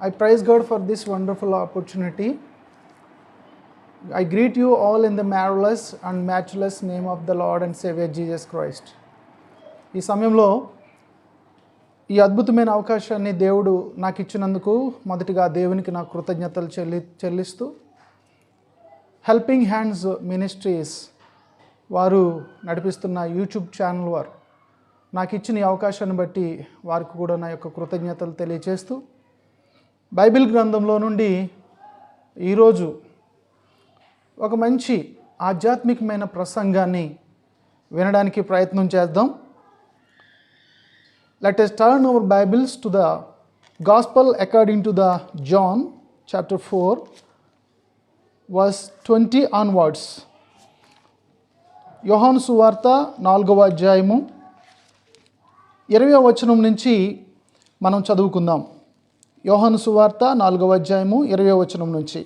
I praise God for this wonderful opportunity. I greet you all in the marvelous and matchless name of the Lord and Savior Jesus Christ. ఈ సమయంలో ఈ అద్భుతమైన అవకాశాన్ని దేవుడు నాకు ఇచ్చినందుకు మొదటిగా దేవునికి నా కృతజ్ఞతలు చెల్లిస్తూ హెల్పింగ్ హ్యాండ్స్ మినిస్ట్రీస్ వారు నడిపిస్తున్న యూట్యూబ్ ఛానల్ వారు నాకు ఇచ్చిన ఈ అవకాశాన్ని బట్టి వారికి కూడా నా యొక్క కృతజ్ఞతలు తెలియజేస్తూ బైబిల్ గ్రంథంలో నుండి ఈరోజు ఒక మంచి ఆధ్యాత్మికమైన ప్రసంగాన్ని వినడానికి ప్రయత్నం చేద్దాం. Let us turn our Bibles to the Gospel according to the John chapter 4 verse 20 onwards. యోహాను సువార్త 4వ అధ్యాయము 20వ వచనం నుంచి మనం చదువుకుందాం. యోహాను సువార్త 4వ అధ్యాయము 20వ వచనం నుంచి.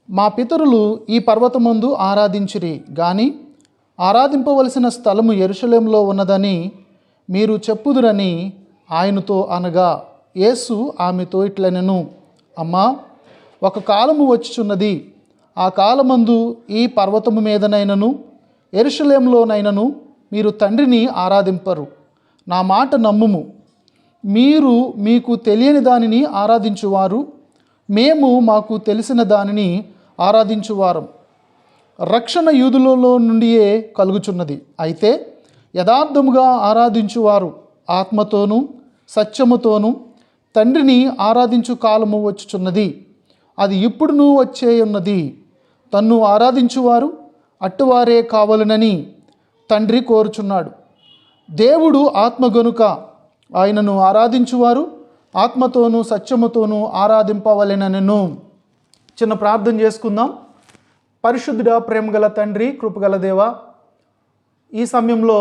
మా పితరులు ఈ పర్వతమందు ఆరాధించిరి గాని ఆరాధింపవలసిన స్థలము యెరూషలేములో ఉన్నదని మీరు చెప్పుదురని ఆయనతో అనగా, యేసు ఆమెతో ఇట్లనెను, అమ్మా, ఒక కాలము వచ్చుచున్నది, ఆ కాలమందు ఈ పర్వతము మీదనైనను యెరూషలేములోనైనను మీరు తండ్రిని ఆరాధింపరు. నా మాట నమ్ముము. మీరు మీకు తెలియని దానిని ఆరాధించువారు, మేము మాకు తెలిసిన దానిని ఆరాధించువారం. రక్షణ యూదులలో నుండియే కలుగుచున్నది. అయితే యథార్థముగా ఆరాధించువారు ఆత్మతోనూ సత్యముతోనూ తండ్రిని ఆరాధించు కాలము వచ్చుచున్నది, అది ఇప్పుడునూ వచ్చేయున్నది. తన్ను ఆరాధించువారు అట్టువారే కావాలనని తండ్రి కోరుచున్నాడు. దేవుడు ఆత్మ గనుక ఆయనను ఆరాధించువారు ఆత్మతోనూ సత్యముతోనూ ఆరాధింపవలెనను. చిన్న ప్రార్థన చేసుకుందాం. పరిశుద్ధుడా, ప్రేమగల తండ్రి, కృపగల దేవా, ఈ సమయంలో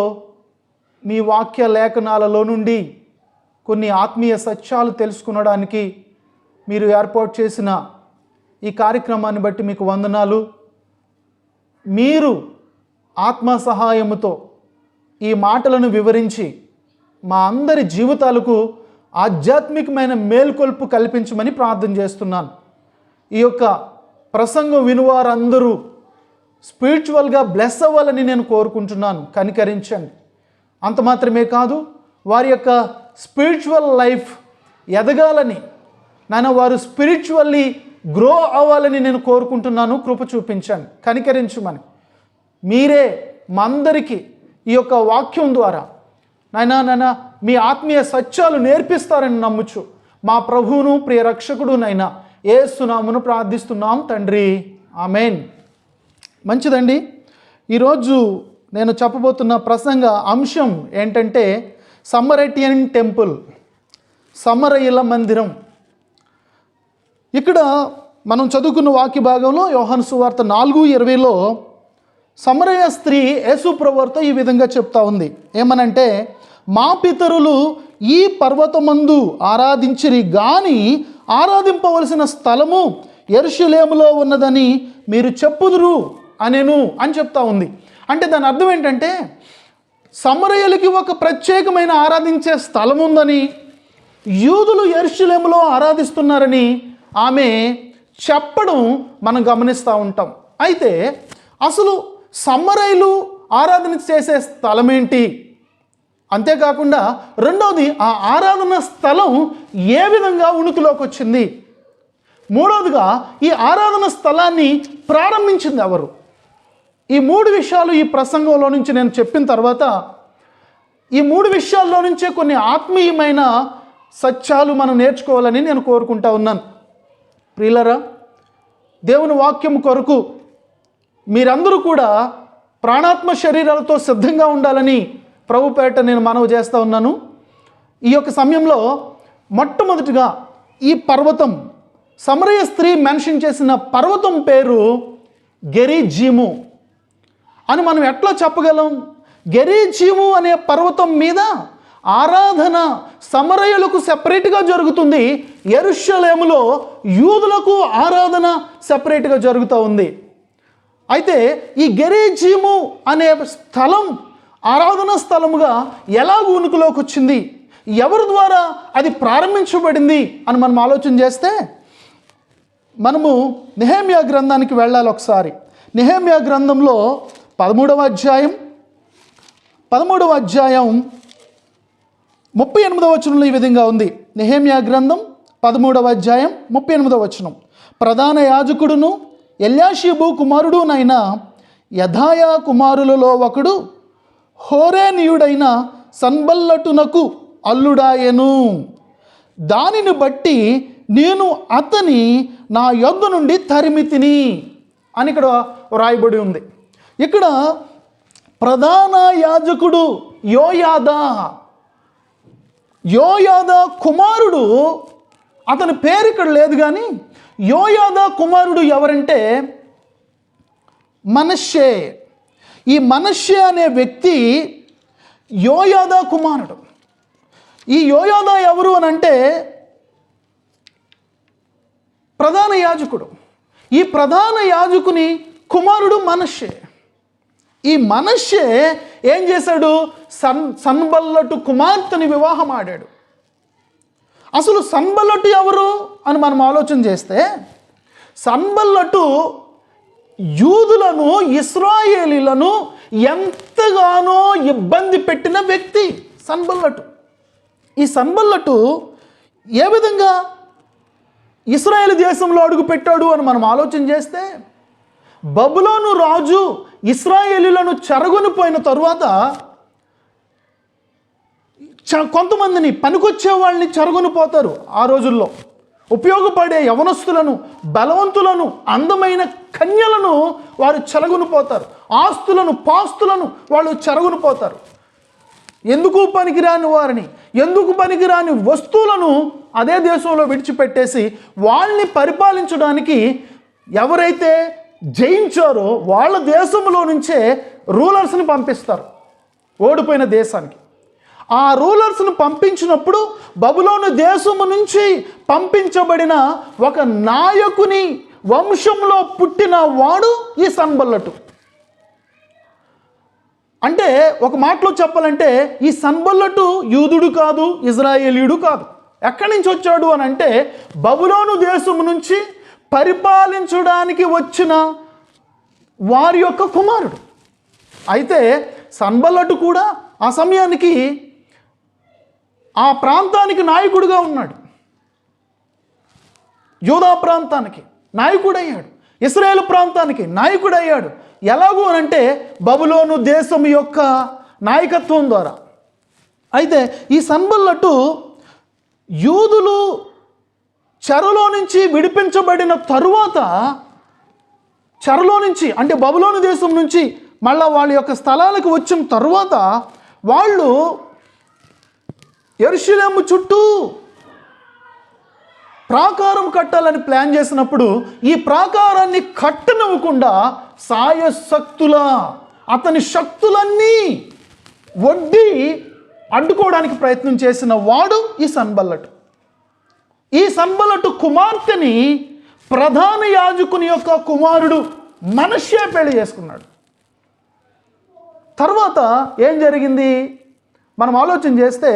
మీ వాక్య లేఖనాలలో నుండి కొన్ని ఆత్మీయ సత్యాలు తెలుసుకునడానికి మీరు ఏర్పాటు చేసిన ఈ కార్యక్రమాన్ని బట్టి మీకు వందనాలు. మీరు ఆత్మ సహాయముతో ఈ మాటలను వివరించి మా అందరి జీవితాలకు ఆధ్యాత్మికమైన మేల్కొల్పు కల్పించమని ప్రార్థన చేస్తున్నాను. ఈ యొక్క ప్రసంగం వినువారందరూ స్పిరిచువల్గా బ్లెస్ అవ్వాలని నేను కోరుకుంటున్నాను. కనికరించండి. అంత మాత్రమే కాదు, వారి యొక్క స్పిరిచువల్ లైఫ్ ఎదగాలని, వారు స్పిరిచువల్లీ గ్రో అవ్వాలని నేను కోరుకుంటున్నాను. కృప చూపించండి, కనికరించమని మీరే మా అందరికీ ఈ యొక్క వాక్యం ద్వారా నాయనా మీ ఆత్మీయ సత్యాలు నేర్పిస్తారని నమ్ముచు మా ప్రభువును ప్రియ రక్షకుడు యేసు నామమున ప్రార్థిస్తున్నాం తండ్రి, ఆమేన్. మంచిదండి. ఈరోజు నేను చెప్పబోతున్న ప్రసంగ అంశం ఏంటంటే సమరటియన్ టెంపుల్, సమరయుల మందిరం. ఇక్కడ మనం చదువుకున్న వాక్య భాగంలో యోహాను సువార్త 4:20లో సమరయ స్త్రీ యేసు ప్రభువుతో ఈ విధంగా చెప్తా ఉంది. ఏమనంటే, మా పితరులు ఈ పర్వతమందు ఆరాధించిరి గాని ఆరాధింపవలసిన స్థలము యెరూషలేములో ఉన్నదని మీరు చెప్పుదురు అని చెప్తా ఉంది. అంటే దాని అర్థం ఏంటంటే, సమరయులకి ఒక ప్రత్యేకమైన ఆరాధించే స్థలం ఉందని, యూదులు యెరూషలేములో ఆరాధిస్తున్నారని ఆమె చెప్పడం మనం గమనిస్తూ ఉంటాం. అయితే అసలు సమరయులు ఆరాధన చేసే స్థలం ఏంటి, అంతేకాకుండా రెండోది ఆ ఆరాధన స్థలం ఏ విధంగా ఉనికిలోకి వచ్చింది, మూడోదిగా ఈ ఆరాధన స్థలాన్ని ప్రారంభించింది ఎవరు? ఈ 3 విషయాలు ఈ ప్రసంగంలో నుంచి నేను చెప్పిన తర్వాత ఈ 3 విషయాల్లో నుంచే కొన్ని ఆత్మీయమైన సత్యాలు మనం నేర్చుకోవాలని నేను కోరుకుంటా ఉన్నాను. ప్రియులరా, దేవుని వాక్యం కొరకు మీరందరూ కూడా ప్రాణాత్మ శరీరాలతో సిద్ధంగా ఉండాలని ప్రభు పేరిట నేను మనవి చేస్తూ ఉన్నాను. ఈ యొక్క సమయంలో మొట్టమొదటిగా ఈ పర్వతం, సమరయ స్త్రీ మెన్షన్ చేసిన పర్వతం పేరు గెరిజీము అని మనం ఎట్లా చెప్పగలం? గెరిజీము అనే పర్వతం మీద ఆరాధన సమరయులకు సెపరేట్గా జరుగుతుంది, యెరూషలేములో యూదులకు ఆరాధన సెపరేట్గా జరుగుతూ ఉంది. అయితే ఈ గెరిజీము అనే స్థలం ఆరాధన స్థలముగా ఎలా ఉనికిలోకి వచ్చింది, ఎవరి ద్వారా అది ప్రారంభించబడింది అని మనం ఆలోచన చేస్తే మనము నెహెమ్యా గ్రంథానికి వెళ్ళాలి ఒకసారి. నెహెమ్యా గ్రంథంలో 13వ అధ్యాయం 38వ వచనంలో ఈ విధంగా ఉంది. నెహెమ్యా గ్రంథం 13వ అధ్యాయం 38వ వచనం. ప్రధాన యాజకుడును ఎల్యాషీబు కుమారుడునైన యెదాయా కుమారులలో ఒకడు హోరేనీయుడైన సన్బల్లటునకు అల్లుడాయెను. దానిని బట్టి నేను అతని నా యొద్ద నుండి తరిమితిని అని ఇక్కడ వ్రాయబడి ఉంది. ఇక్కడ ప్రధాన యాజకుడు యోయాదా కుమారుడు, అతని పేరు ఇక్కడ లేదు కానీ యోయాదా కుమారుడు ఎవరంటే మనష్షే. ఈ మనష్షే అనే వ్యక్తి యోయాదా కుమారుడు. ఈ యోయాదా ఎవరు అని అంటే ప్రధాన యాజకుడు. ఈ ప్రధాన యాజకుని కుమారుడు మనష్షే. ఈ మనష్షే ఏం చేశాడు? సన్బల్లటు కుమార్తెని వివాహం ఆడాడు. అసలు సన్బల్లటు ఎవరు అని మనం ఆలోచన చేస్తే, సన్బల్లటు యూదులను, ఇశ్రాయేలీలను ఎంతగానో ఇబ్బంది పెట్టిన వ్యక్తి సన్బల్లటు. ఈ సన్బల్లటు ఏ విధంగా ఇశ్రాయేలు దేశంలో అడుగు పెట్టాడు అని మనం ఆలోచన చేస్తే, బబులోను రాజు ఇశ్రాయేలీలను చెరగొని పోయిన తరువాత కొంతమందిని, పనికొచ్చే వాళ్ళని చెరగొని పోతారు. ఆ రోజుల్లో ఉపయోగపడే యవనస్తులను, బలవంతులను, అందమైన కన్యలను వారు చెరగొని పోతారు. ఆస్తులను, పాస్తులను వాళ్ళు చెరగొని పోతారు. ఎందుకు పనికిరాని వారిని, ఎందుకు పనికిరాని వస్తువులను అదే దేశంలో విడిచిపెట్టేసి వాళ్ళని పరిపాలించడానికి ఎవరైతే జయించారో వాళ్ళ దేశంలో నుంచే రూలర్స్ని పంపిస్తారు ఓడిపోయిన దేశానికి. ఆ రూలర్స్ను పంపించినప్పుడు బబులోను దేశము నుంచి పంపించబడిన ఒక నాయకుని వంశంలో పుట్టిన వాడు ఈ సన్బల్లటు. అంటే ఒక మాటలో చెప్పాలంటే ఈ సన్బల్లటు యూదుడు కాదు, ఇజ్రాయేలీయుడు కాదు. ఎక్కడి నుంచి వచ్చాడు అని అంటే బబులోను దేశము నుంచి పరిపాలించడానికి వచ్చిన వారి యొక్క కుమారుడు. అయితే సన్బల్లటు కూడా ఆ సమయానికి ఆ ప్రాంతానికి నాయకుడిగా ఉన్నాడు. యూదా ప్రాంతానికి నాయకుడయ్యాడు, ఇశ్రాయేలు ప్రాంతానికి నాయకుడయ్యాడు. ఎలాగూ అనంటే బబులోను దేశం యొక్క నాయకత్వం ద్వారా. అయితే ఈ సన్బల్లటు యూదులు చెరలో నుంచి విడిపించబడిన తరువాత, చెరలో నుంచి అంటే బబులోను దేశం నుంచి మళ్ళా వాళ్ళ యొక్క స్థలాలకు వచ్చిన తరువాత వాళ్ళు యెరూషలేము చుట్టూ ప్రాకారం కట్టాలని ప్లాన్ చేసినప్పుడు ఈ ప్రాకారాన్ని కట్టనివ్వకుండా సాయశక్తులా అతని శక్తులన్నీ వడ్డీ అడ్డుకోవడానికి ప్రయత్నం చేసిన వాడు ఈ సన్బల్లటు. ఈ సన్బల్లటు కుమార్తెని ప్రధాన యాజకుని యొక్క కుమారుడు మనష్షే పెళ్లి చేసుకున్నాడు. తర్వాత ఏం జరిగింది మనం ఆలోచన చేస్తే,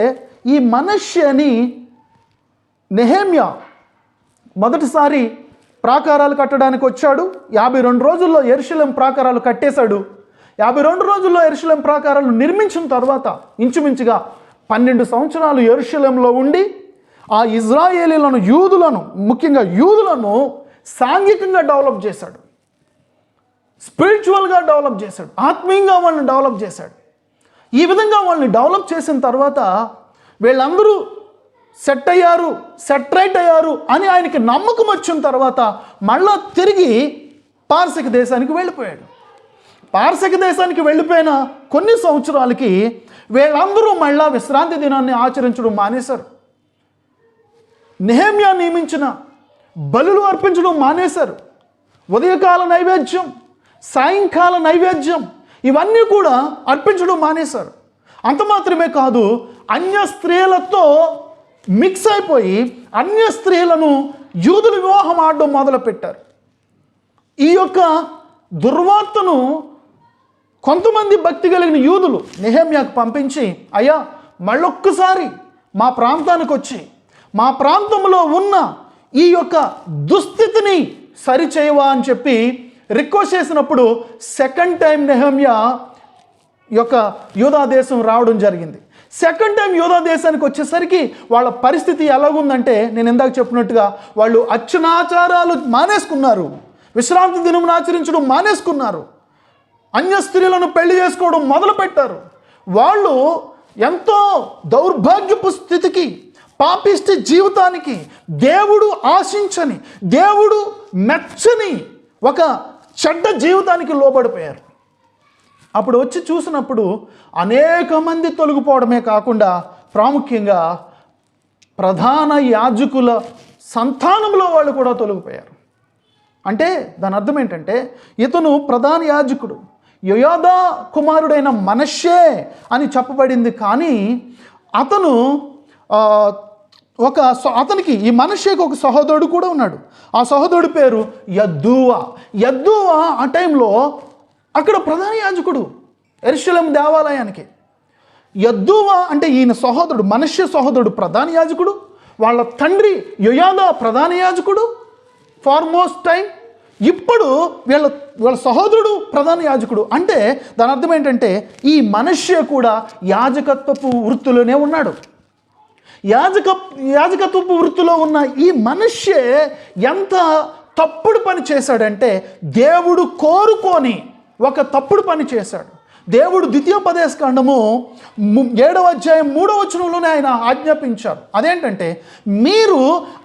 ఈ మనష్షేని నెహెమ్యా మొదటిసారి ప్రాకారాలు కట్టడానికి వచ్చాడు. 52 రోజుల్లో యెరూషలేం ప్రాకారాలు కట్టేశాడు. 52 రోజుల్లో యెరూషలేం ప్రాకారాలు నిర్మించిన తర్వాత ఇంచుమించుగా 12 సంవత్సరాలు యెరూషలేంలో ఉండి ఆ ఇజ్రాయేలీలను, యూదులను, ముఖ్యంగా యూదులను సాంఘికంగా డెవలప్ చేశాడు, స్పిరిచువల్గా డెవలప్ చేశాడు, ఆత్మీయంగా వాళ్ళని డెవలప్ చేశాడు. ఈ విధంగా వాళ్ళని డెవలప్ చేసిన తర్వాత వీళ్ళందరూ సెట్రైట్ అయ్యారు అని ఆయనకి నమ్మకం వచ్చిన తర్వాత మళ్ళా తిరిగి పారసిక దేశానికి వెళ్ళిపోయాడు. పారసిక దేశానికి వెళ్ళిపోయిన కొన్ని సంవత్సరాలకి వీళ్ళందరూ మళ్ళా విశ్రాంతి దినాన్ని ఆచరించడం మానేశారు. నెహెమ్యా నియమించిన బలులు అర్పించడం మానేశారు. ఉదయకాల నైవేద్యం, సాయంకాల నైవేద్యం ఇవన్నీ కూడా అర్పించడం మానేశారు. అంత మాత్రమే కాదు, అన్య స్త్రీలతో మిక్స్ అయిపోయి అన్య స్త్రీలను యూదులు వివాహం ఆడడం మొదలుపెట్టారు. ఈ యొక్క దుర్వార్తను కొంతమంది భక్తి కలిగిన యూదులు నెహెమ్యాకు పంపించి, అయ్యా మళ్ళొక్కసారి మా ప్రాంతానికి వచ్చి మా ప్రాంతంలో ఉన్న ఈ యొక్క దుస్థితిని సరిచేయవా అని చెప్పి రిక్వెస్ట్ చేసినప్పుడు సెకండ్ టైం నెహెమ్యా యొక్క యూదా దేశం రావడం జరిగింది. సెకండ్ టైం యూదా దేశానికి వచ్చేసరికి వాళ్ళ పరిస్థితి ఎలాగుందంటే, నేను ఇందాక చెప్పినట్టుగా వాళ్ళు అర్చనాచారాలు మానేసుకున్నారు, విశ్రాంతి దినం ఆచరించడం మానేసుకున్నారు, అన్య స్త్రీలను పెళ్లి చేసుకోవడం మొదలుపెట్టారు. వాళ్ళు ఎంతో దౌర్భాగ్యపు స్థితికి, పాపిష్టి జీవితానికి, దేవుడు ఆశించని, దేవుడు మెచ్చని ఒక చెడ్డ జీవితానికి లోబడిపోయారు. అప్పుడు వచ్చి చూసినప్పుడు అనేక మంది తొలగిపోవడమే కాకుండా ప్రాముఖ్యంగా ప్రధాన యాజకుల సంతానంలో వాళ్ళు కూడా తొలగిపోయారు. అంటే దాని అర్థం ఏంటంటే, ఇతను ప్రధాన యాజకుడు, యోయాదా కుమారుడైన మనష్షే అని చెప్పబడింది. కానీ అతను అతనికి ఈ మనష్షేకి ఒక సహోదరుడు కూడా ఉన్నాడు. ఆ సహోదరుడి పేరు యద్దూవా. యద్దూవా ఆ టైంలో అక్కడ ప్రధాన యాజకుడు యెరూషలేము దేవాలయానికి. యద్దూవా అంటే ఈయన సహోదరుడు, మనష్షే సహోదరుడు ప్రధాన యాజకుడు, వాళ్ళ తండ్రి యోయాదా ప్రధాన యాజకుడు ఫార్మోస్ట్ టైం. ఇప్పుడు వీళ్ళ సహోదరుడు ప్రధాన యాజకుడు. అంటే దాని అర్థం ఏంటంటే, ఈ మనష్షే కూడా యాజకత్వపు వృత్తిలోనే ఉన్నాడు. యాజకత్వపు వృత్తిలో ఉన్న ఈ మనష్షే ఎంత తప్పుడు పని చేశాడంటే, దేవుడు కోరుకొని ఒక తప్పుడు పని చేశాడు. దేవుడు ద్వితీయోపదేశకాండము 7వ అధ్యాయం 3వ వచనంలోనే ఆయన ఆజ్ఞాపించారు. అదేంటంటే, మీరు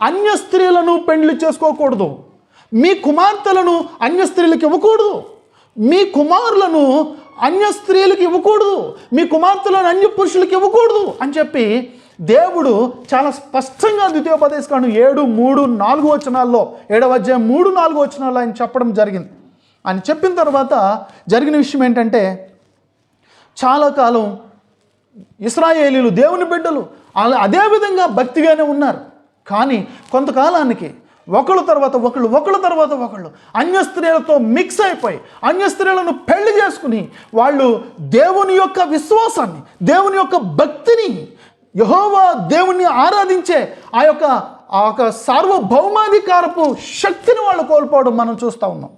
అన్య స్త్రీలను పెళ్లి చేసుకోకూడదు, మీ కుమార్తెలను అన్య స్త్రీలకు ఇవ్వకూడదు, మీ కుమారులను అన్య స్త్రీలకు ఇవ్వకూడదు, మీ కుమార్తెలను అన్య పురుషులకు ఇవ్వకూడదు అని చెప్పి దేవుడు చాలా స్పష్టంగా ద్వితీయోపదేశకాండం 7, 3, 4 వచనాల్లో, 7వ అధ్యాయం 3, 4 వచనాల్లో ఆయన చెప్పడం జరిగింది. ఆయన చెప్పిన తర్వాత జరిగిన విషయం ఏంటంటే, చాలా కాలం ఇశ్రాయేలీలు దేవుని బిడ్డలు అదేవిధంగా భక్తిగానే ఉన్నారు. కానీ కొంతకాలానికి ఒకళ్ళ తర్వాత ఒకళ్ళు అన్య స్త్రీలతో మిక్స్ అయిపోయి అన్య స్త్రీలను పెళ్లి చేసుకుని వాళ్ళు దేవుని యొక్క విశ్వాసాన్ని, దేవుని యొక్క భక్తిని, యెహోవా దేవుణ్ణి ఆరాధించే ఆ యొక్క సార్వభౌమాధికారపు శక్తిని వాళ్ళు కోల్పోవడం మనం చూస్తూ ఉన్నాం.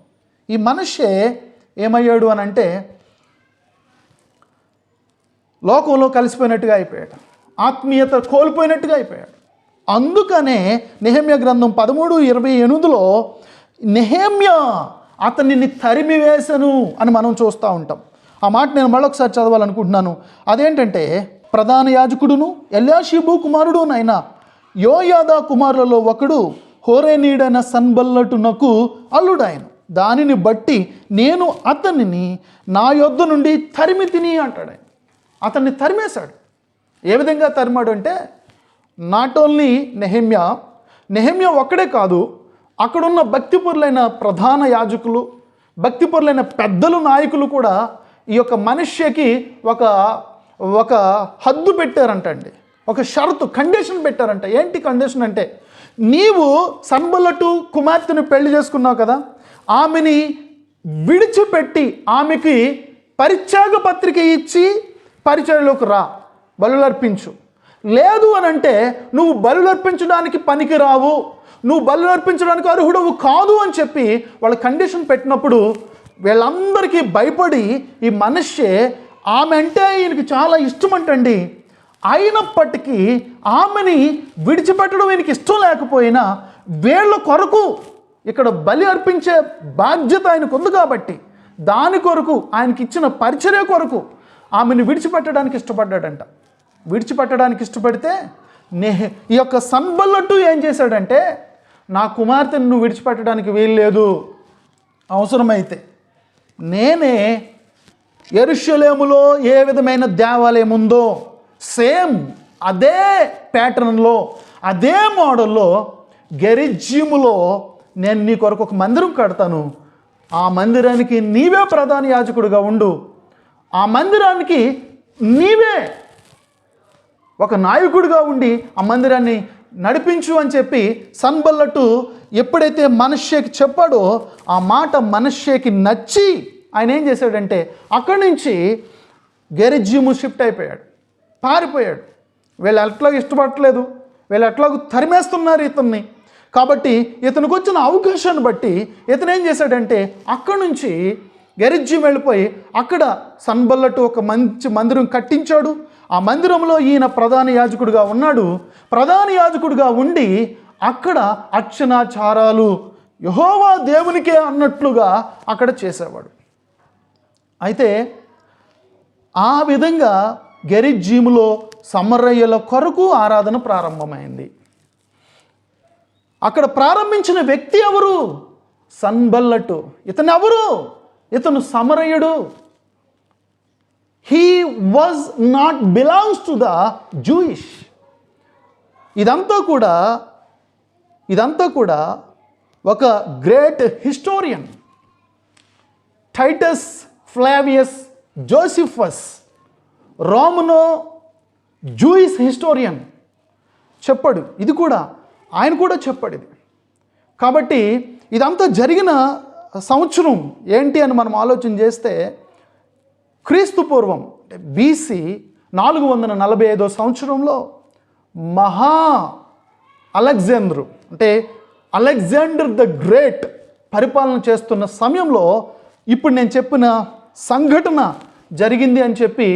ఈ మనష్షే ఏమయ్యాడు అని అంటే, లోకంలో కలిసిపోయినట్టుగా అయిపోయాడు, ఆత్మీయత కోల్పోయినట్టుగా అయిపోయాడు. అందుకనే నెహెమ్యా గ్రంథం 13:28లో నెహెమ్యా అతనిని తరిమివేశను అని మనం చూస్తూ ఉంటాం. ఆ మాట నేను మళ్ళొకసారి చదవాలనుకుంటున్నాను. అదేంటంటే, ప్రధాన యాజకుడును ఎల్యాషీబు కుమారుడునైన యోయాదా కుమారులలో ఒకడు హోరేనీడైన సన్బల్లటునకు అల్లుడాయను. దానిని బట్టి నేను అతనిని నా యొద్ద నుండి తరిమి తిని అంటాడు. ఆయన అతన్ని తరిమేశాడు. ఏ విధంగా తరిమాడు అంటే, నాట్ ఓన్లీ నెహెమ్యా ఒక్కడే కాదు, అక్కడున్న భక్తిపరులైన ప్రధాన యాజకులు, భక్తిపరులైన పెద్దలు, నాయకులు కూడా ఈ యొక్క మనష్షేకి ఒక హద్దు పెట్టారంటండి, ఒక షరతు, కండిషన్ పెట్టారంట. ఏంటి కండిషన్ అంటే, నీవు సన్బల్లటు కుమార్తెను పెళ్లి చేసుకున్నావు కదా, ఆమెని విడిచిపెట్టి ఆమెకి పరిత్యాగ పత్రిక ఇచ్చి పరిచర్యలోకి రా, బలులర్పించు. లేదు అని అంటే నువ్వు బలులర్పించడానికి పనికి రావు, నువ్వు బలులర్పించడానికి అర్హుడవు కాదు అని చెప్పి వాళ్ళ కండిషన్ పెట్టినప్పుడు వీళ్ళందరికీ భయపడి ఈ మనష్షే, ఆమె అంటే ఈయనకి చాలా ఇష్టం అంటండి, అయినప్పటికీ ఆమెని విడిచిపెట్టడం ఈయనకి ఇష్టం లేకపోయినా వీళ్ళ కొరకు ఇక్కడ బలి అర్పించే బాధ్యత ఆయనకు ఉంది కాబట్టి దాని కొరకు, ఆయనకి ఇచ్చిన పరిచర్య కొరకు ఆమెను విడిచిపెట్టడానికి ఇష్టపడ్డాడంట. విడిచిపెట్టడానికి ఇష్టపడితే ఈ యొక్క సన్బల్లటు ఏం చేశాడంటే, నా కుమార్తెను నువ్వు విడిచిపెట్టడానికి వీల్లేదు, అవసరమైతే నేనే యెరూషలేములో ఏ విధమైన దేవాలయం ఉందో సేమ్ అదే ప్యాటర్న్లో, అదే మోడల్లో గెరిజ్జీములో నేను నీ కొరకు ఒక మందిరం కడతాను, ఆ మందిరానికి నీవే ప్రధాన యాజకుడిగా ఉండు, ఆ మందిరానికి నీవే ఒక నాయకుడిగా ఉండి ఆ మందిరాన్ని నడిపించు అని చెప్పి సన్బల్లటు ఎప్పుడైతే మనష్షేకి చెప్పాడో ఆ మాట మనష్షేకి నచ్చి ఆయన ఏం చేశాడంటే, అక్కడి నుంచి గెరిజ్జీము షిఫ్ట్ అయిపోయాడు, పారిపోయాడు, వీళ్ళు ఎట్లాగో ఇష్టపడట్లేదు, వీళ్ళు ఎట్లాగో తరిమేస్తున్నారు ఇతన్ని. కాబట్టి ఇతనికి వచ్చిన అవకాశాన్ని బట్టి ఇతను ఏం చేశాడంటే అక్కడి నుంచి గెరిజ్జీం వెళ్ళిపోయి అక్కడ సన్బల్లటు ఒక మంచి మందిరం కట్టించాడు. ఆ మందిరంలో ఈయన ప్రధాన యాజకుడిగా ఉన్నాడు. ప్రధాన యాజకుడిగా ఉండి అక్కడ అర్చనాచారాలు యెహోవా దేవునికే అన్నట్లుగా అక్కడ చేసేవాడు. అయితే ఆ విధంగా గెరిజ్జీములో సమరయ్యల కొరకు ఆరాధన ప్రారంభమైంది. అక్కడ ప్రారంభించిన వ్యక్తి ఎవరు? సన్బల్లటు. ఇతను ఎవరు? ఇతను సమరయుడు. He was not belongs to the Jewish. ఇదంతా కూడా ఒక great historian Titus Flavius Josephus, Romano Jewish historian చెప్పాడు. ఇది కూడా ఆయన కూడా చెప్పాడు ఇది. కాబట్టి ఇదంతా జరిగిన సంవత్సరం ఏంటి అని మనం ఆలోచన చేస్తే క్రీస్తు పూర్వం అంటే BC 445 సంవత్సరంలో మహా అలెగ్జాండరు అంటే అలెగ్జాండర్ ద గ్రేట్ పరిపాలన చేస్తున్న సమయంలో ఇప్పుడు నేను చెప్పిన సంఘటన జరిగింది అని చెప్పి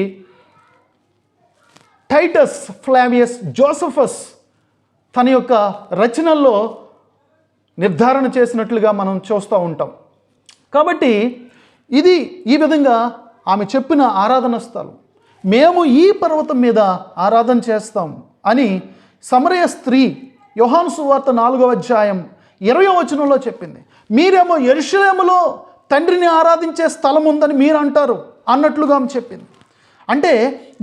టైటస్ ఫ్లావియస్ జోసెఫస్ తన యొక్క రచనల్లో నిర్ధారణ చేసినట్లుగా మనం చూస్తూ ఉంటాం. కాబట్టి ఇది ఈ విధంగా ఆమె చెప్పిన ఆరాధన స్థలం. మేము ఈ పర్వతం మీద ఆరాధన చేస్తాం అని సమరయ స్త్రీ యోహాను సువార్త 4వ అధ్యాయం 20వ వచనంలో చెప్పింది. మీరేమో యెరూషలేములో తండ్రిని ఆరాధించే స్థలం ఉందని మీరు అంటారు అన్నట్లుగా ఆమె చెప్పింది. అంటే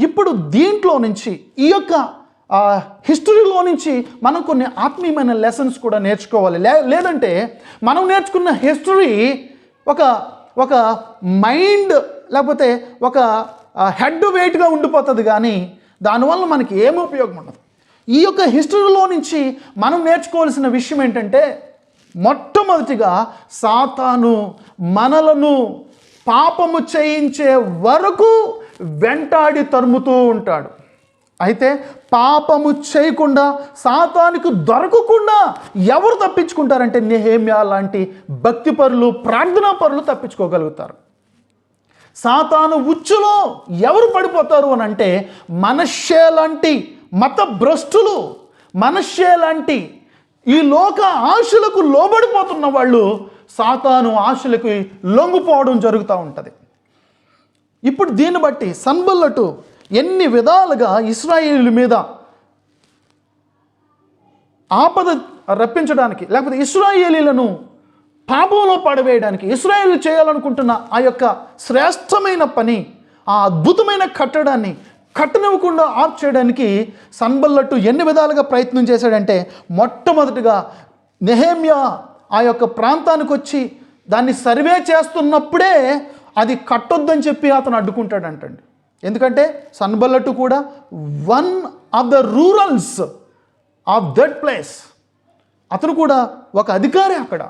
ఇప్పుడు దీంట్లో నుంచి ఈ యొక్క హిస్టరీలో నుంచి మనం కొన్ని ఆత్మీయమైన లెసన్స్ కూడా నేర్చుకోవాలి. లేదంటే మనం నేర్చుకున్న హిస్టరీ ఒక మైండ్ లేకపోతే ఒక హెడ్ వెయిట్గా ఉండిపోతుంది, కానీ దానివల్ల మనకి ఏమి ఉపయోగం ఉండదు. ఈ యొక్క హిస్టరీలో నుంచి మనం నేర్చుకోవాల్సిన విషయం ఏంటంటే మొట్టమొదటిగా సాతాను మనలను పాపము చేయించే వరకు వెంటాడి తరుముతూ ఉంటాడు. అయితే పాపము చేయకుండా సాతానుకు దొరకకుండా ఎవరు తప్పించుకుంటారంటే నెహెమ్యా లాంటి భక్తిపరులు, ప్రార్థనాపరులు తప్పించుకోగలుగుతారు. సాతాను ఉచ్చులో ఎవరు పడిపోతారు అని అంటే మనష్షే లాంటి మత భ్రష్టులు, మనష్షే లాంటి ఈ లోక ఆశలకు లోబడిపోతున్న వాళ్ళు సాతాను ఆశలకు లొంగిపోవడం జరుగుతూ ఉంటుంది. ఇప్పుడు దీన్ని బట్టి సన్బల్లటు ఎన్ని విధాలుగా ఇశ్రాయేలీల మీద ఆపద రప్పించడానికి లేకపోతే ఇశ్రాయేలీలను పాపంలో పడవేయడానికి ఇశ్రాయేలు చేయాలనుకుంటున్న ఆ యొక్క శ్రేష్టమైన పని, ఆ అద్భుతమైన కట్టడాన్ని కట్టనివ్వకుండా ఆఫ్ చేయడానికి సన్బల్లటు ఎన్ని విధాలుగా ప్రయత్నం చేశాడంటే మొట్టమొదటిగా నెహెమ్యా ఆ యొక్క ప్రాంతానికి వచ్చి దాన్ని సర్వే చేస్తున్నప్పుడే అది కట్టొద్దని చెప్పి అతను అడ్డుకుంటాడంటండి. ఎందుకంటే సన్బల్లటు కూడా one of the rulers of that place. అతను కూడా ఒక అధికారి అక్కడ.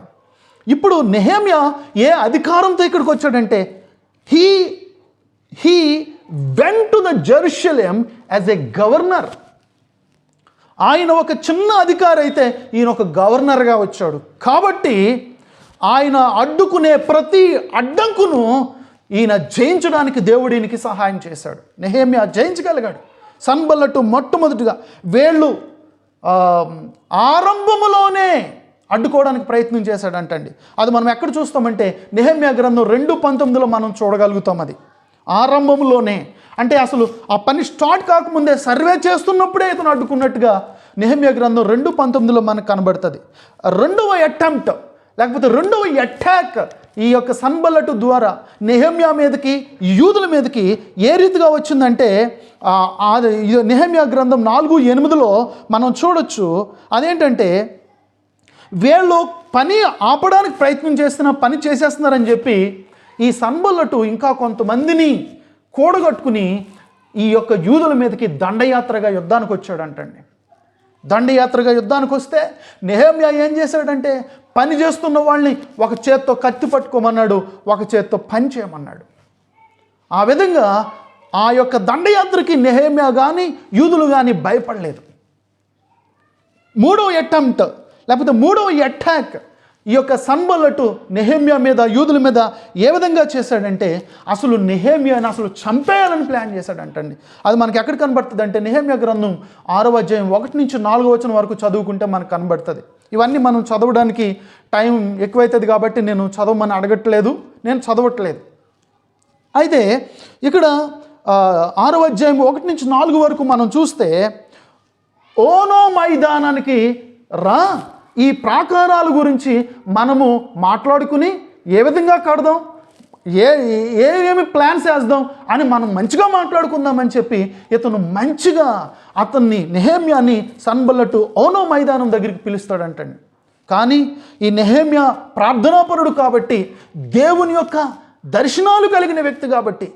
ఇప్పుడు నెహెమ్యా ఏ అధికారంతో ఇక్కడికి వచ్చాడంటే he went to the Jerusalem as a governor. ఆయన ఒక చిన్న అధికారి అయితే ఈయన ఒక గవర్నర్గా వచ్చాడు. కాబట్టి ఆయన అడ్డుకునే ప్రతి అడ్డంకును ఈయన జయించడానికి దేవుడు ఈయనకి సహాయం చేశాడు. నెహెమ్యా జయించగలిగాడు. సన్బల్లటు మొట్టమొదటిగా వేళ్ళు ఆరంభములోనే అడ్డుకోవడానికి ప్రయత్నం చేశాడంటండి. అది మనం ఎక్కడ చూస్తామంటే నెహెమ్యా గ్రంథం 2:19 మనం చూడగలుగుతాం. అది ఆరంభంలోనే అంటే అసలు ఆ పని స్టార్ట్ కాకముందే సర్వే చేస్తున్నప్పుడే ఇతను అడ్డుకున్నట్టుగా నెహెమ్యా గ్రంథం 2:19 మనకు కనబడుతుంది. రెండవ అటెంప్ట్ లేకపోతే రెండవ అటాక్ ఈ యొక్క సన్బల్లటు ద్వారా నెహెమ్యా మీదకి, యూదుల మీదకి ఏ రీతిగా వచ్చిందంటే నెహెమ్యా గ్రంథం 4:8 మనం చూడొచ్చు. అదేంటంటే వీళ్ళు పని ఆపడానికి ప్రయత్నం చేస్తున్న పని చేసేస్తున్నారని చెప్పి ఈ సన్బల్లటు ఇంకా కొంతమందిని కూడగట్టుకుని ఈ యొక్క యూదుల మీదకి దండయాత్రగా యుద్ధానికి వచ్చాడంటండి. దండయాత్రగా యుద్ధానికి వస్తే నెహెమ్యా ఏం చేశాడంటే పని చేస్తున్న వాళ్ళని ఒక చేత్తో కత్తి పట్టుకోమన్నాడు, ఒక చేత్తో పని చేయమన్నాడు. ఆ విధంగా ఆ యొక్క దండయాత్రకి నెహెమ్యా కానీ యూదులు కానీ భయపడలేదు. మూడవ అటెంప్ట్ లేకపోతే మూడవ అటాక్ ఈ యొక్క సన్బల్లటు నెహెమ్యా మీద యూదుల మీద ఏ విధంగా చేశాడంటే అసలు నెహెమ్యాని అసలు చంపేయాలని ప్లాన్ చేశాడంటండి. అది మనకి ఎక్కడ కనబడుతుంది అంటే నెహెమ్యా గ్రంథం 6వ అధ్యాయం 1 నుంచి 4వ వచనం వరకు చదువుకుంటే మనకు కనబడుతుంది. ఇవన్నీ మనం చదవడానికి టైం ఎక్కువైతుంది కాబట్టి నేను చదవమని అడగట్లేదు, నేను చదవట్లేదు. అయితే ఇక్కడ 6వ అధ్యాయం 1 నుంచి 4 వరకు మనం చూస్తే ఓనో మైదానానికి రా, ఈ ప్రాకారాల గురించి మనము మాట్లాడుకుని ఏ విధంగా కడదాం, ఏమేమి ప్లాన్స్ వేద్దాం అని మనం మంచిగా మాట్లాడుకుందామని చెప్పి ఇతను మంచిగా అతన్ని నెహెమ్యాని సన్బల్లటు ఓనో మైదానం దగ్గరికి పిలుస్తాడంటండి. కానీ ఈ నెహెమ్యా ప్రార్థనాపరుడు కాబట్టి, దేవుని యొక్క దర్శనాలు కలిగిన వ్యక్తి కాబట్టి,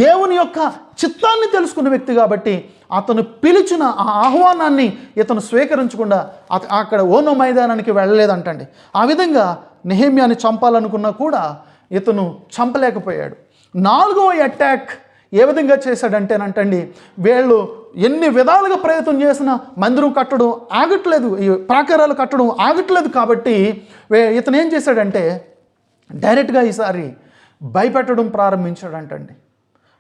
దేవుని యొక్క చిత్తాన్ని తెలుసుకున్న వ్యక్తి కాబట్టి అతను పిలిచిన ఆ ఆహ్వానాన్ని ఇతను స్వీకరించకుండా అక్కడ ఓనో మైదానానికి వెళ్ళలేదంటండి. ఆ విధంగా నెహెమ్యాని చంపాలనుకున్నా కూడా ఇతను చంపలేకపోయాడు. 4వ అటాక్ ఏ విధంగా చేశాడంటేనంటండి, వీళ్ళు ఎన్ని విధాలుగా ప్రయత్నం చేసినా మందిరం కట్టడం ఆగట్లేదు, ఈ ప్రాకారాలు కట్టడం ఆగట్లేదు. కాబట్టి ఇతను ఏం చేశాడంటే డైరెక్ట్గా ఈసారి భయపెట్టడం ప్రారంభించాడంటండి.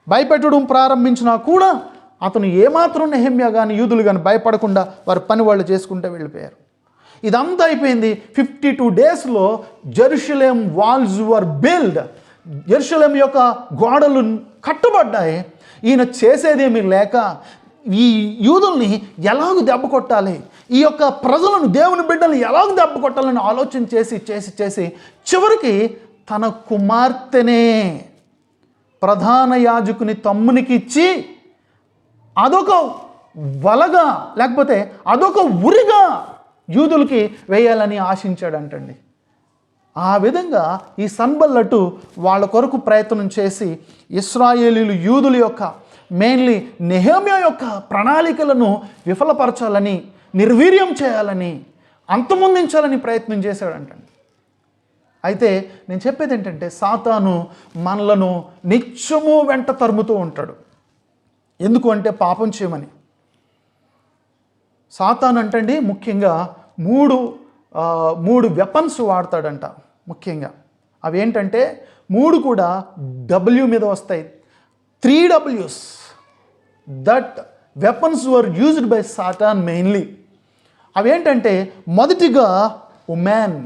భయపెట్టడం ప్రారంభించినా కూడా అతను ఏమాత్రం నెహెమ్యా కానీ యూదులు కానీ భయపడకుండా వారి పని వాళ్ళు చేసుకుంటూ వెళ్ళిపోయారు. ఇదంతా అయిపోయింది. 52 డేస్లో జెరూషలేం వాల్స్ వర్ బిల్డ్. జెరూషలేం యొక్క గోడలు కట్టబడ్డాయి. ఈయన చేసేదేమీ లేక ఈ యూదుల్ని ఎలాగ దెబ్బ కొట్టాలి, ఈ యొక్క ప్రజలను దేవుని బిడ్డలను ఎలాగ దెబ్బ కొట్టాలని ఆలోచన చేసి చివరికి తన కుమార్తెనే ప్రధాన యాజకుని తమ్మునికి ఇచ్చి అదొక వలగా లేకపోతే అదొక ఉరిగా యూదులకి వేయాలని ఆశించాడంటండి. ఆ విధంగా ఈ సన్బల్లటు వాళ్ళ కొరకు ప్రయత్నం చేసి ఇశ్రాయేలీలు యూదుల యొక్క మెయిన్లీ నెహెమ్యా యొక్క ప్రణాళికలను విఫలపరచాలని, నిర్వీర్యం చేయాలని, అంతమొందించాలని ప్రయత్నం చేశాడంటండి. అయితే నేను చెప్పేది ఏంటంటే సాతాను మనలను నిత్యము వెంట తరుముతూ ఉంటాడు. ఎందుకు అంటే పాపం చేయమని. సాతాను అంటండి ముఖ్యంగా మూడు వెపన్స్ వాడతాడంట. ముఖ్యంగా అవి ఏంటంటే 3 కూడా W మీద వస్తాయి. 3 Ws that weapons were used by Satan mainly. అవి ఏంటంటే మొదటిగా ఉమెన్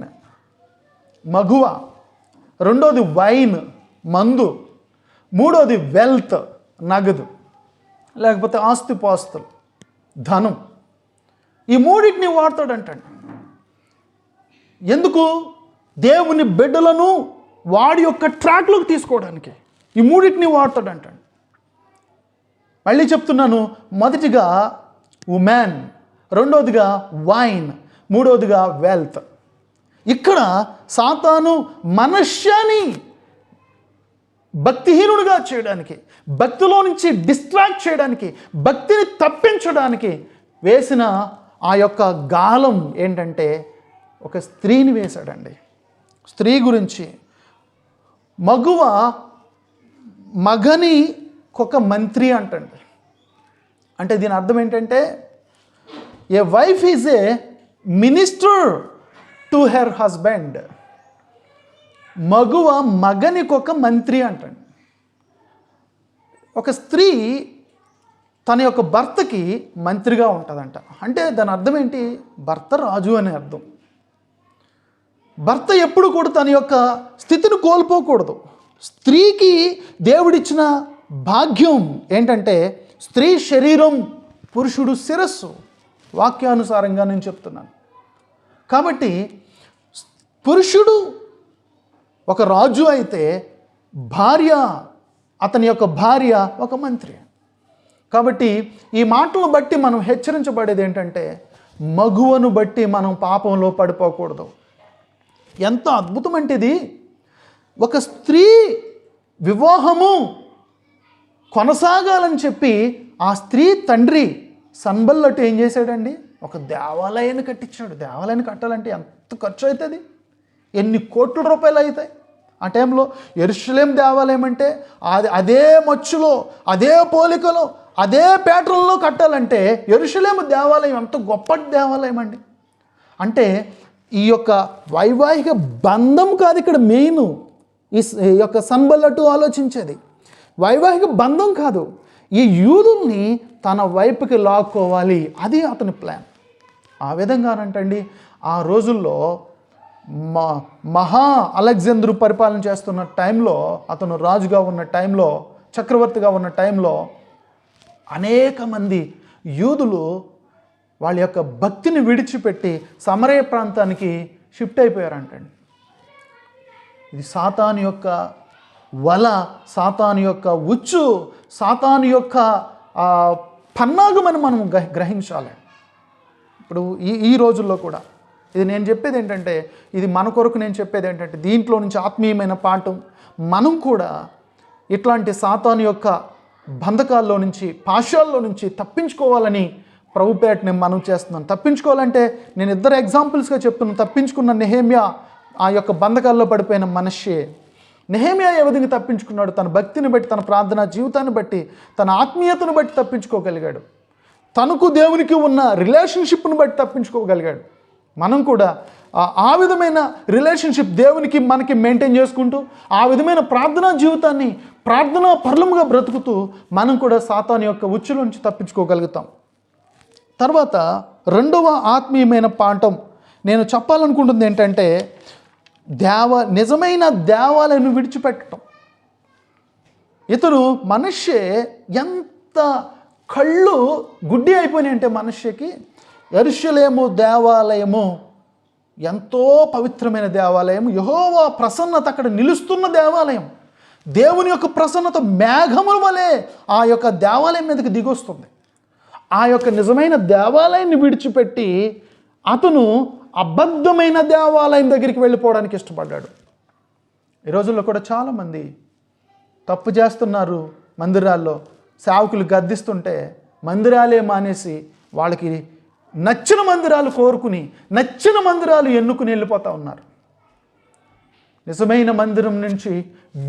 మగువ, రెండోది వైన్ మందు, మూడోది వెల్త్ నగదు లేకపోతే ఆస్తిపాస్తులు ధనం. ఈ మూడింటిని వాడతాడంటండి. ఎందుకు? దేవుని బిడ్డలను వాడి యొక్క ట్రాక్లోకి తీసుకోవడానికి ఈ మూడింటిని వాడతాడంటండి. మళ్ళీ చెప్తున్నాను, మొదటిగా ఉమెన్, రెండోదిగా వైన్, మూడోదిగా వెల్త్. ఇక్కడ సాతాను మనుష్యాన్ని భక్తిహీనుడిగా చేయడానికి, భక్తిలో నుంచి డిస్ట్రాక్ట్ చేయడానికి, భక్తిని తప్పించడానికి వేసిన ఆ యొక్క గాలం ఏంటంటే ఒక స్త్రీని వేశాడండి. స్త్రీ గురించి మగువ మగని ఒక మంత్రి అంటండి. అంటే దీని అర్థం ఏంటంటే a wife is a minister to her husband. మగువ మగనికొక మంత్రి అంటండి. ఒక స్త్రీ తన యొక్క భర్తకి మంత్రిగా ఉంటుందంట. అంటే దాని అర్థం ఏంటి? భర్త రాజు అనే అర్థం. భర్త ఎప్పుడు కూడా తన యొక్క స్థితిని కోల్పోకూడదు. స్త్రీకి దేవుడిచ్చిన భాగ్యం ఏంటంటే స్త్రీ శరీరం, పురుషుడు శిరస్సు. వాక్యానుసారంగా నేను చెప్తున్నాను. కాబట్టి పురుషుడు ఒక రాజు అయితే భార్య, అతని యొక్క భార్య ఒక మంత్రి. కాబట్టి ఈ మాటలను బట్టి మనం హెచ్చరించబడేది ఏంటంటే మగువను బట్టి మనం పాపంలో పడిపోకూడదు. ఎంత అద్భుతం అంటే ఇది! ఒక స్త్రీ వివాహము కొనసాగాలని చెప్పి ఆ స్త్రీ తండ్రి సన్బల్లటు ఏం చేశాడండి? ఒక దేవాలయాన్ని కట్టించాడు. దేవాలయాన్ని కట్టాలంటే ఎంత ఖర్చు అవుతుంది? ఎన్ని కోట్ల రూపాయలు అవుతాయి? ఆ టైంలో యెరూషలేం దేవాలయం అంటే అదే మచ్చులో, అదే పోలికలో, అదే ప్యాటర్న్లో కట్టాలంటే యెరూషలేం దేవాలయం ఎంత గొప్ప దేవాలయం అండి. అంటే ఈ యొక్క వైవాహిక బంధం కాదు ఇక్కడ మెయిన్. ఈ యొక్క సన్బల్లటు ఆలోచించేది వైవాహిక బంధం కాదు, ఈ యూదుల్ని తన వైపుకి లాక్కోవాలి, అది అతని ప్లాన్. ఆ విధంగానంటండి ఆ రోజుల్లో మహా అలెగ్జాండర్ పరిపాలన చేస్తున్న టైంలో, అతను రాజుగా ఉన్న టైంలో, చక్రవర్తిగా ఉన్న టైంలో అనేక మంది యూదులు వాళ్ళ యొక్క భక్తిని విడిచిపెట్టి సమరయ ప్రాంతానికి షిఫ్ట్ అయిపోయారంటండి. ఇది సాతాను యొక్క వల, సాతాను యొక్క ఉచ్చు, సాతాను యొక్క పన్నాగమని మనం గ్రహించాలి. ఇప్పుడు ఈ రోజుల్లో కూడా ఇది నేను చెప్పేది ఏంటంటే, ఇది మన కొరకు నేను చెప్పేది ఏంటంటే, దీంట్లో నుంచి ఆత్మీయమైన పాఠం, మనం కూడా ఇట్లాంటి సాతాను యొక్క బంధకాల్లో నుంచి, పాశాల్లో నుంచి తప్పించుకోవాలని ప్రభుపేట నేను మనం చేస్తున్నాను. తప్పించుకోవాలంటే నేను ఇద్దరు ఎగ్జాంపుల్స్గా చెప్తున్నాను. తప్పించుకున్న నెహెమ్యా ఆ యొక్క బంధకాల్లో పడిపోయిన మనష్షే. నెహెమ్యా ఏ విధంగా తప్పించుకున్నాడు? తన భక్తిని బట్టి, తన ప్రార్థనా జీవితాన్ని బట్టి, తన ఆత్మీయతను బట్టి తప్పించుకోగలిగాడు. తనకు దేవునికి ఉన్న రిలేషన్షిప్ను బట్టి తప్పించుకోగలిగాడు. మనం కూడా ఆ విధమైన రిలేషన్షిప్ దేవునికి మనకి మెయింటైన్ చేసుకుంటూ, ఆ విధమైన ప్రార్థనా జీవితాన్ని ప్రార్థనా పరులముగా బ్రతుకుతూ మనం కూడా సాతాను యొక్క ఉచ్చు నుంచి తప్పించుకోగలుగుతాం. తర్వాత రెండవ ఆత్మీయమైన పాఠం నేను చెప్పాలనుకుంటుంది ఏంటంటే, నిజమైన దేవాలయాన్ని విడిచిపెట్టడం. ఇతడు మనుష్యే ఎంత కళ్ళు గుడ్డి అయిపోయినాయి అంటే, మనుష్యకి యెరూషలేము దేవాలయము ఎంతో పవిత్రమైన దేవాలయం, యెహోవా ప్రసన్నత అక్కడ నిలుస్తున్న దేవాలయం, దేవుని యొక్క ప్రసన్నత మేఘముల వలె ఆ యొక్క దేవాలయం మీదకి దిగొస్తుంది. ఆ యొక్క నిజమైన దేవాలయాన్ని విడిచిపెట్టి అతను అబద్ధమైన దేవాలయం దగ్గరికి వెళ్ళిపోవడానికి ఇష్టపడ్డాడు. ఈ రోజుల్లో కూడా చాలామంది తప్పు చేస్తున్నారు. మందిరాల్లో సేవకులు గద్దిస్తుంటే మందిరాలే మానేసి వాళ్ళకి నచ్చిన మందిరాలు కోరుకుని, నచ్చిన మందిరాలు ఎన్నుకుని వెళ్ళిపోతూ ఉన్నారు. నిజమైన మందిరం నుంచి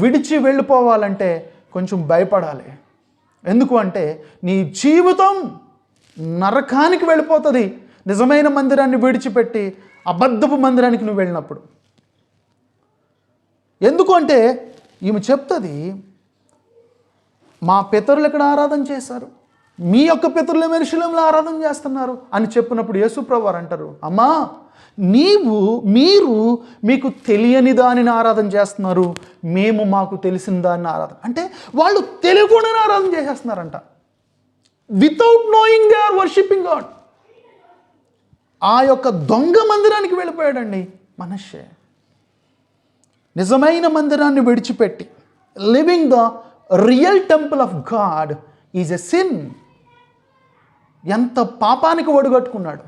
విడిచి వెళ్ళిపోవాలంటే కొంచెం భయపడాలి. ఎందుకు అంటే నీ జీవితం నరకానికి వెళ్ళిపోతుంది నిజమైన మందిరాన్ని విడిచిపెట్టి అబద్ధపు మందిరానికి నువ్వు వెళ్ళినప్పుడు. ఎందుకు అంటే ఈమె చెప్తుంది, మా పితరులు ఎక్కడ ఆరాధన చేశారు, మీ యొక్క పితరులు యెరూషలేములో ఆరాధన చేస్తున్నారు అని చెప్పినప్పుడు యేసుప్రభువు వారు అంటారు, అమ్మా మీరు మీకు తెలియని దానిని ఆరాధన చేస్తున్నారు, మేము మాకు తెలిసిన దాన్ని ఆరాధన. అంటే వాళ్ళు తెలియకుండానే ఆరాధన చేసేస్తున్నారంట. Without knowing they are worshipping God. ఆ యొక్క దొంగ మందిరానికి వెళ్ళిపోయాడండి మనష్షే. నిజమైన మందిరాన్ని విడిచిపెట్టి living the real temple of God is a sin. ఎంత పాపానికి ఒడిగట్టుకున్నాడు.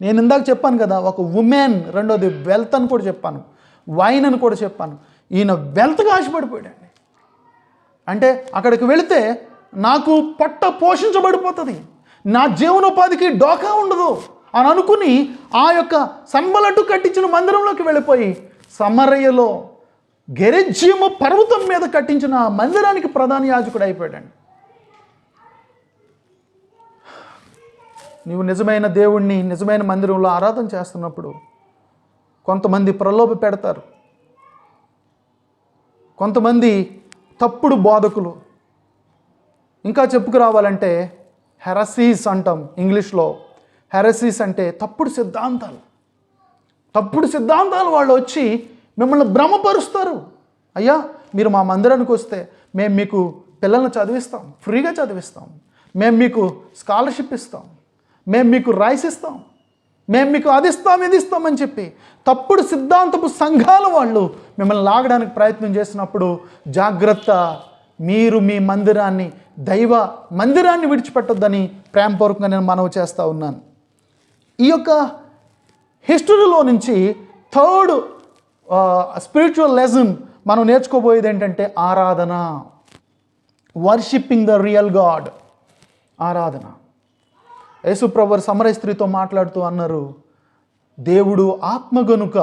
నేను ఇందాక చెప్పాను కదా, ఒక ఉమెన్, రెండోది వెల్త్ అని కూడా చెప్పాను, వైన్ అని కూడా చెప్పాను. ఈయన వెల్త్గా ఆశపడిపోయాడండి. అంటే అక్కడికి వెళితే నాకు పొట్ట పోషించబడిపోతుంది, నా జీవనోపాధికి డోకా ఉండదు అని అనుకుని ఆ యొక్క సన్బల్లటు కట్టించిన మందిరంలోకి వెళ్ళిపోయి సమరయలో గెరిజ్యము పర్వతం మీద కట్టించిన ఆ మందిరానికి ప్రధాన యాజకుడు అయిపోయాడండి. నీవు నిజమైన దేవుణ్ణి నిజమైన మందిరంలో ఆరాధన చేస్తున్నప్పుడు కొంతమంది ప్రలోభ పెడతారు, కొంతమంది తప్పుడు బోధకులు, ఇంకా చెప్పుకురావాలంటే హెరసీస్ అంటాం ఇంగ్లీష్లో. హెరసీస్ అంటే తప్పుడు సిద్ధాంతాలు వాళ్ళు వచ్చి మిమ్మల్ని భ్రమపరుస్తారు. అయ్యా మీరు మా మందిరానికి వస్తే మేము మీకు పిల్లల్ని చదివిస్తాం, ఫ్రీగా చదివిస్తాం, మేము మీకు స్కాలర్షిప్ ఇస్తాం, మేము మీకు రైస్ ఇస్తాం, మేము మీకు అది ఇస్తాం ఇది ఇస్తామని చెప్పి తప్పుడు సిద్ధాంతపు సంఘాల వాళ్ళు మిమ్మల్ని లాగడానికి ప్రయత్నం చేసినప్పుడు జాగ్రత్త, మీరు మీ మందిరాన్ని, దైవ మందిరాన్ని విడిచిపెట్టొద్దని ప్రేమపూర్వకంగా నేను మనవి చేస్తూ ఉన్నాను. ఈ యొక్క హిస్టరీలో నుంచి థర్డ్ స్పిరిచువల్ లెసన్ మనం నేర్చుకోబోయేది ఏంటంటే ఆరాధన. Worshipping the real God. ఆరాధన. యేసుప్రభు సమరయ స్త్రీతో మాట్లాడుతూ అన్నారు, దేవుడు ఆత్మ గనుక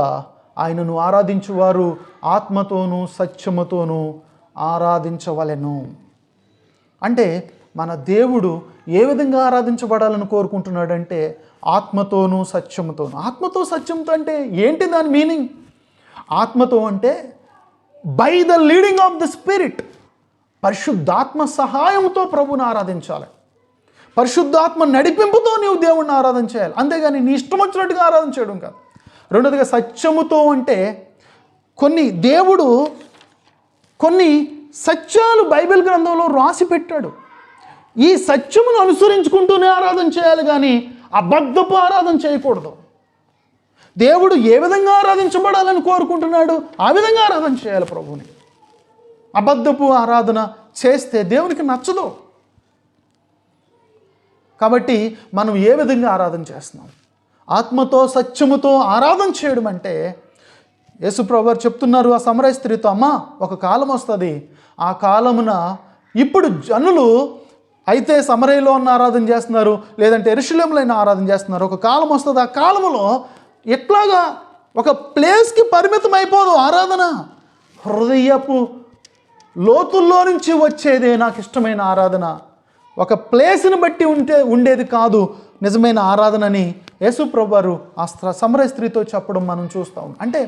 ఆయనను ఆరాధించువారు ఆత్మతోనూ సత్యముతోనూ ఆరాధించవలెను. అంటే మన దేవుడు ఏ విధంగా ఆరాధించబడాలని కోరుకుంటున్నాడంటే ఆత్మతోనూ సత్యముతోనూ. ఆత్మతో సత్యంతో అంటే ఏంటి దాని మీనింగ్? ఆత్మతో అంటే by the leading of the spirit, పరిశుద్ధాత్మ సహాయంతో ప్రభువుని ఆరాధించాలి. పరిశుద్ధాత్మ నడిపింపుతో నీవు దేవుణ్ణి ఆరాధన చేయాలి, అంతేగాని నీ ఇష్టం వచ్చినట్టుగా ఆరాధన చేయడం కాదు. రెండోదిగా సత్యముతో అంటే దేవుడు కొన్ని సత్యాలు బైబిల్ గ్రంథంలో రాసి పెట్టాడు. ఈ సత్యమును అనుసరించుకుంటూనే ఆరాధన చేయాలి, కానీ అబద్ధపు ఆరాధన చేయకూడదు. దేవుడు ఏ విధంగా ఆరాధించబడాలని కోరుకుంటున్నాడు ఆ విధంగా ఆరాధన చేయాలి ప్రభువుని. అబద్ధపు ఆరాధన చేస్తే దేవునికి నచ్చదు. కాబట్టి మనం ఏ విధంగా ఆరాధన చేస్తున్నాం? ఆత్మతో సత్యముతో ఆరాధన చేయడం అంటే యేసుప్రభు వారు చెప్తున్నారు ఆ సమరయ స్త్రీతో, అమ్మ ఒక కాలం వస్తుంది, ఆ కాలమున ఇప్పుడు జనులు అయితే సమరయలో ఉన్న ఆరాధన చేస్తున్నారు, లేదంటే యెరూషలేములో ఆరాధన చేస్తున్నారు. ఒక కాలం వస్తుంది, ఆ కాలంలో ఎట్లాగా ఒక ప్లేస్కి పరిమితం అయిపోదు ఆరాధన. హృదయపు లోతుల్లో నుంచి వచ్చేదే నాకు ఇష్టమైన ఆరాధన. ఒక ప్లేస్ని బట్టి ఉండేది కాదు నిజమైన ఆరాధనని యేసుప్రభు వారు ఆ సమరయ స్త్రీతో చెప్పడం మనం చూస్తాం. అంటే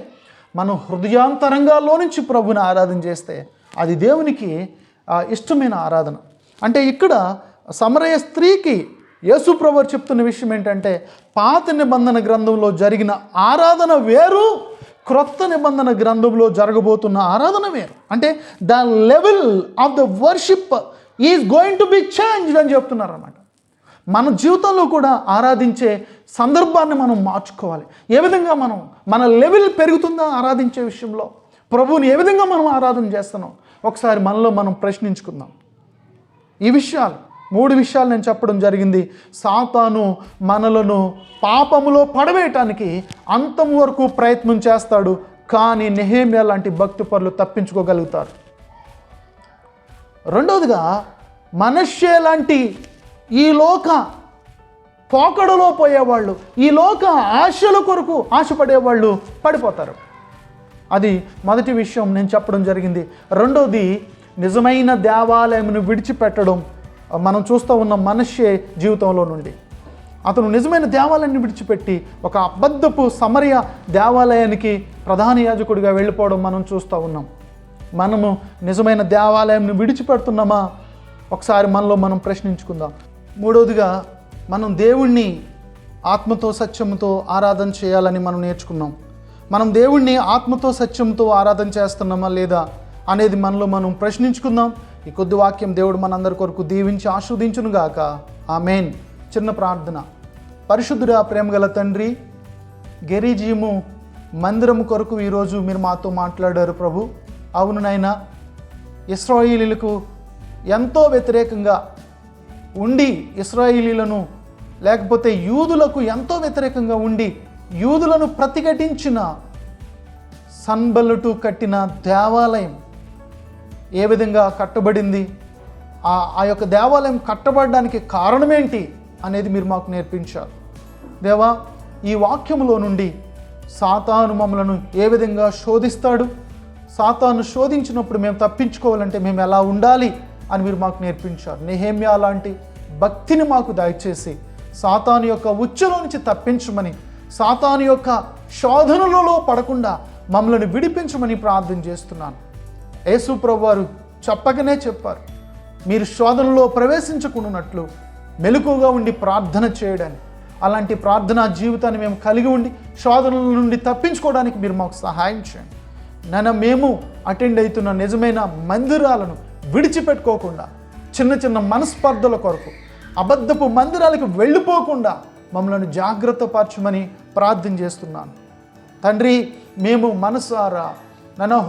మనం హృదయాంతరంగాల్లో నుంచి ప్రభుని ఆరాధన చేస్తే అది దేవునికి ఇష్టమైన ఆరాధన. అంటే ఇక్కడ సమరయ స్త్రీకి యేసుప్రభు వారు చెప్తున్న విషయం ఏంటంటే పాత నిబంధన గ్రంథంలో జరిగిన ఆరాధన వేరు, క్రొత్త నిబంధన గ్రంథంలో జరగబోతున్న ఆరాధన వేరు. అంటే the level of the worship is going to be changed అని చెప్తున్నారు అన్నమాట. మన జీవితంలో కూడా ఆరాధించే సందర్భాన్ని మనం మార్చుకోవాలి. ఏ విధంగా మన లెవెల్ పెరుగుతుందా ఆరాధించే విషయంలో? ప్రభువుని ఏ విధంగా మనం ఆరాధన చేస్తున్నాం ఒకసారి మనలో మనం ప్రశ్నించుకుందాం. ఈ విషయాలు 3 విషయాలు నేను చెప్పడం జరిగింది. సాతాను మనలను పాపములో పడవేయటానికి అంతం వరకు ప్రయత్నం చేస్తాడు, కానీ నెహెమ్యా లాంటి భక్తిపరులు తప్పించుకోగలుగుతారు. రెండవదిగా మనష్షే లాంటి ఈ లోక పోకడలో పోయేవాళ్ళు, ఈ లోక ఆశల కొరకు ఆశపడేవాళ్ళు పడిపోతారు. అది మొదటి విషయం నేను చెప్పడం జరిగింది. రెండవది నిజమైన దేవాలయమును విడిచిపెట్టడం మనం చూస్తూ ఉన్న మనష్షే జీవితంలో నుండి. అతను నిజమైన దేవాలయాన్ని విడిచిపెట్టి ఒక అబద్ధపు సమరయ దేవాలయానికి ప్రధాన యాజకుడిగా వెళ్ళిపోవడం మనం చూస్తూ ఉన్నాం. మనము నిజమైన దేవాలయాన్ని విడిచిపెడుతున్నామా ఒకసారి మనలో మనం ప్రశ్నించుకుందాం. మూడవదిగా మనం దేవుణ్ణి ఆత్మతో సత్యంతో ఆరాధన చేయాలని మనం నేర్చుకున్నాం. మనం దేవుణ్ణి ఆత్మతో సత్యంతో ఆరాధన చేస్తున్నామా లేదా అనేది మనలో మనం ప్రశ్నించుకుందాం. ఈ కొద్ది వాక్యం దేవుడు మనందరి కొరకు దీవించి ఆశీర్వదించునుగాక. ఆమేన్. చిన్న ప్రార్థన. పరిశుద్ధుడా ప్రేమగల తండ్రి, గెరిజీము మందిరము కొరకు ఈరోజు మీరు మాతో మాట్లాడారు ప్రభు. అవును నాయనా, ఇశ్రాయేలీయులకు ఎంతో వ్యతిరేకంగా ఉండి ఇశ్రాయేలీయులను లేకపోతే యూదులకు ఎంతో వ్యతిరేకంగా ఉండి యూదులను ప్రతిఘటించిన సన్బల్లటు కట్టిన దేవాలయం ఏ విధంగా కట్టబడింది, ఆ యొక్క దేవాలయం కట్టబడడానికి కారణమేంటి అనేది మీరు మాకు నేర్పించారు దేవా. ఈ వాక్యములో నుండి సాతాను మమ్మలను ఏ విధంగా శోధిస్తాడు, సాతాను శోధించినప్పుడు మేము తప్పించుకోవాలంటే మేము ఎలా ఉండాలి అని మీరు మాకు నేర్పించారు. నెహెమ్యా లాంటి భక్తిని మాకు దయచేసి సాతాను యొక్క ఉచ్చులో నుంచి తప్పించమని, సాతాను యొక్క శోధనలలో పడకుండా మమ్మల్ని విడిపించమని ప్రార్థన చేస్తున్నాను. యేసు ప్రభువు వారు చెప్పకనే చెప్పారు, మీరు శోధనలో ప్రవేశించకుండానట్లు మెలకువగా ఉండి ప్రార్థన చేయడానికి. అలాంటి ప్రార్థనా జీవితాన్ని మేము కలిగి ఉండి శోధనల నుండి తప్పించుకోవడానికి మీరు మాకు సహాయం చేయండి. మేము అటెండ్ అవుతున్న నిజమైన మందిరాలను విడిచిపెట్టుకోకుండా, చిన్న చిన్న మనస్పర్ధల కొరకు అబద్ధపు మందిరాలకు వెళ్ళిపోకుండా మమ్మల్ని జాగ్రత్త పరచమని ప్రార్థన చేస్తున్నాను తండ్రి. మేము మనసారా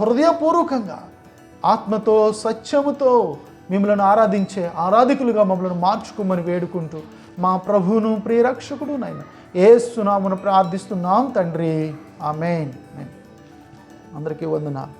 హృదయపూర్వకంగా ఆత్మతో సత్యముతో మిమ్మల్ని ఆరాధించే ఆరాధికులుగా మమ్మల్ని మార్చుకోమని వేడుకుంటూ మా ప్రభువును ప్రియరక్షకుడు నాయన యేసు నామమున ప్రార్థిస్తున్నాం తండ్రి. ఆమేన్. అందరికీ వందనాలు.